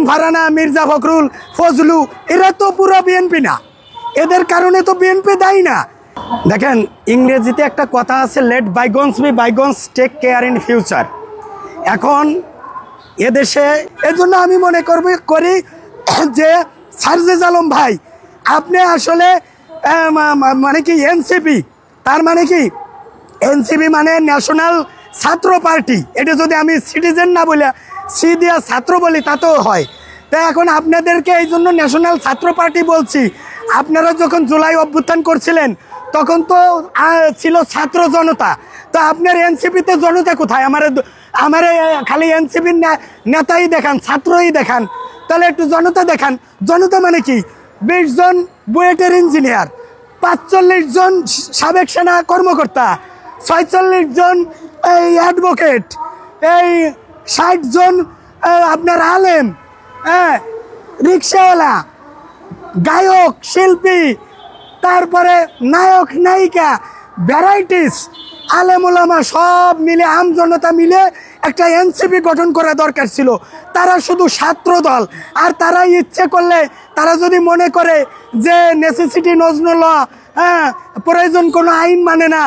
ফারহানা, মির্জা ফখরুল, ফজলু, এরা তো পুরো বিএনপি না, এদের কারণে তো বিএনপি দায়ী না। দেখেন, ইংরেজিতে একটা কথা আছে, let bygones be bygones, take care in future. এখন এদেশে এজন্য আমি মনে করি যে সারজিস আলম ভাই, আপনি আসলে মানে কি এনসিপি, তার মানে কি এনসিপি মানে ন্যাশনাল ছাত্র পার্টি, এটা যদি আমি সিটিজেন না বলে সি দিয়া ছাত্র বলি তাতেও হয়। তাই এখন আপনাদেরকে এই জন্য ন্যাশনাল ছাত্র পার্টি বলছি। আপনারা যখন জুলাই অভ্যুত্থান করছিলেন তখন তো ছিল ছাত্র জনতা, তো আপনার এনসিপিতে জনতা কোথায়? আমার খালি এনসিপির নেতাই দেখান, ছাত্রই দেখান, তাহলে একটু জনতা দেখান। জনতা মানে কি? 20 জন বুয়েটের ইঞ্জিনিয়ার, 45 জন সাবেক সেনা কর্মকর্তা, 46 জন এই অ্যাডভোকেট, এই 60 জন আপনার আলেম, হ্যাঁ, রিক্সাওয়ালা, গায়ক, শিল্পী, তারপরে নায়ক নায়িকা, ভ্যারাইটিস আলেম ওলামা সব মিলে, আম জনতা মিলে একটা এনসিপি গঠন করা দরকার ছিল। তারা শুধু ছাত্র দল, আর তারা ইচ্ছে করলে, তারা যদি মনে করে যে নেসেসিটি নোজ নো ল, হ্যাঁ, প্রয়োজন কোনো আইন মানে না,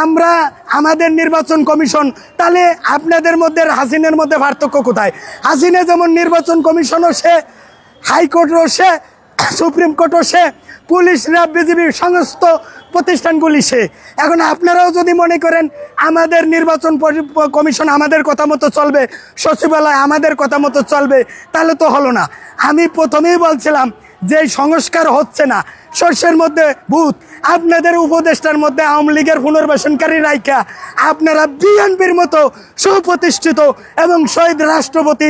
আমরা আমাদের নির্বাচন কমিশন, তাহলে আপনাদের মধ্যে হাসিনের মধ্যে পার্থক্য কোথায়? হাসিনা যেমন নির্বাচন কমিশনও সে, হাইকোর্টও সে, সুপ্রিম কোর্টও সে, পুলিশ, র্যাব, বিজিবি সমস্ত প্রতিষ্ঠানগুলি সে। এখন আপনারাও যদি মনে করেন আমাদের নির্বাচন কমিশন আমাদের কথা মতো চলবে, সচিবালয় আমাদের কথা মতো চলবে, তাহলে তো হলো না। আমি প্রথমেই বলছিলাম যে সংস্কার হচ্ছে না, শস্যের মধ্যে ভূত। আপনাদের উপদেষ্টার মধ্যে আওয়ামী লীগের পুনর্বাসনকারী রাইখা আপনারা বিএনপির মতো সুপ্রতিষ্ঠিত এবং শহীদ রাষ্ট্রপতি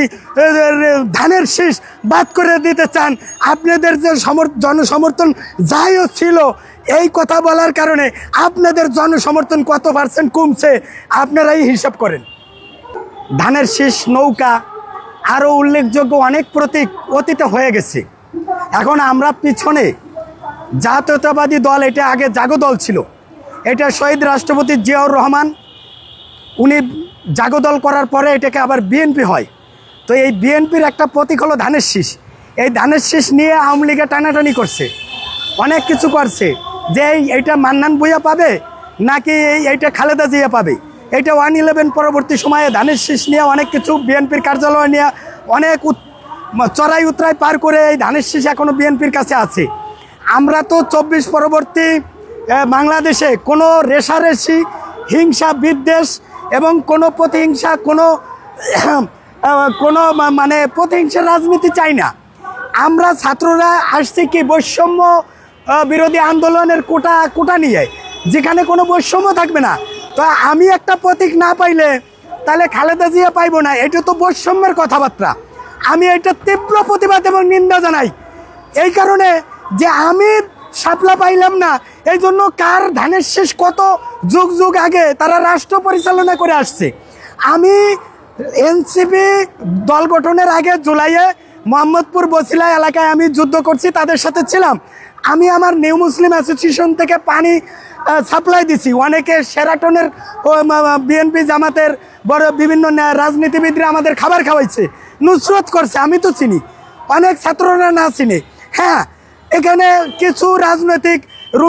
ধানের শীষ বাদ করে দিতে চান। আপনাদের যে জনসমর্থন যাইও ছিল, এই কথা বলার কারণে আপনাদের জনসমর্থন কত % কমছে আপনারাই হিসাব করেন। ধানের শীষ, নৌকা, আরও উল্লেখযোগ্য অনেক প্রতীক অতীতে হয়ে গেছে। এখন আমরা পিছনে জাতীয়তাবাদী দল, এটা আগে জাগো দল ছিল, এটা শহীদ রাষ্ট্রপতি জিয়াউর রহমান উনি জাগো দল করার পরে এটাকে আবার বিএনপি হয়। তো এই বিএনপির একটা প্রতীক হলো ধানের শীষ। এই ধানের শীষ নিয়ে আওয়ামী লীগে টানাটানি করছে, অনেক কিছু করছে, যে এইটা মান্নান ভূঁইয়া পাবে নাকি এইটা খালেদা জিয়া পাবে। এইটা 1/11 পরবর্তী সময়ে ধানের শীষ নিয়ে অনেক কিছু, বিএনপির কার্যালয় নিয়ে অনেক চড়াই উতরাই পার করে এই ধানের শীষ এখনও বিএনপির কাছে আছে। আমরা তো 24 পরবর্তী বাংলাদেশে কোনো রেশারেশি, হিংসা, বিদ্বেষ এবং কোনো প্রতিহিংসা, কোনো মানে প্রতিহিংসার রাজনীতি চাই না। আমরা ছাত্ররা আসছি কি বৈষম্য বিরোধী আন্দোলনের কোটা নিয়ে, যেখানে কোনো বৈষম্য থাকবে না। তো আমি একটা প্রতীক না পাইলে তাহলে খালেদা জিয়া পাইব না, এটা তো বৈষম্যের কথাবার্তা। আমি এটা তীব্র প্রতিবাদ এবং নিন্দা জানাই। এই কারণে যে আমি শাপলা পাইলাম না, এই জন্য কার ধানের শেষ কত যুগ যুগ আগে তারা রাষ্ট্র পরিচালনা করে আসছে। আমি এনসিপি দল গঠনের আগে জুলাইয়ে মোহাম্মদপুর বছিলা এলাকায় আমি যুদ্ধ করছি, তাদের সাথে ছিলাম। আমি আমার নিউ মুসলিম অ্যাসোসিয়েশন থেকে পানি সাপ্লাই দিছি, অনেকে শেরাটনের বিএনপি জামাতের বড় বিভিন্ন রাজনীতিবিদরা আমাদের খাবার খাওয়াইছে, নুসরত করছে, আমি তো চিনি, অনেক ছাত্ররা না চিনি। হ্যাঁ, এখানে কিছু রাজনৈতিক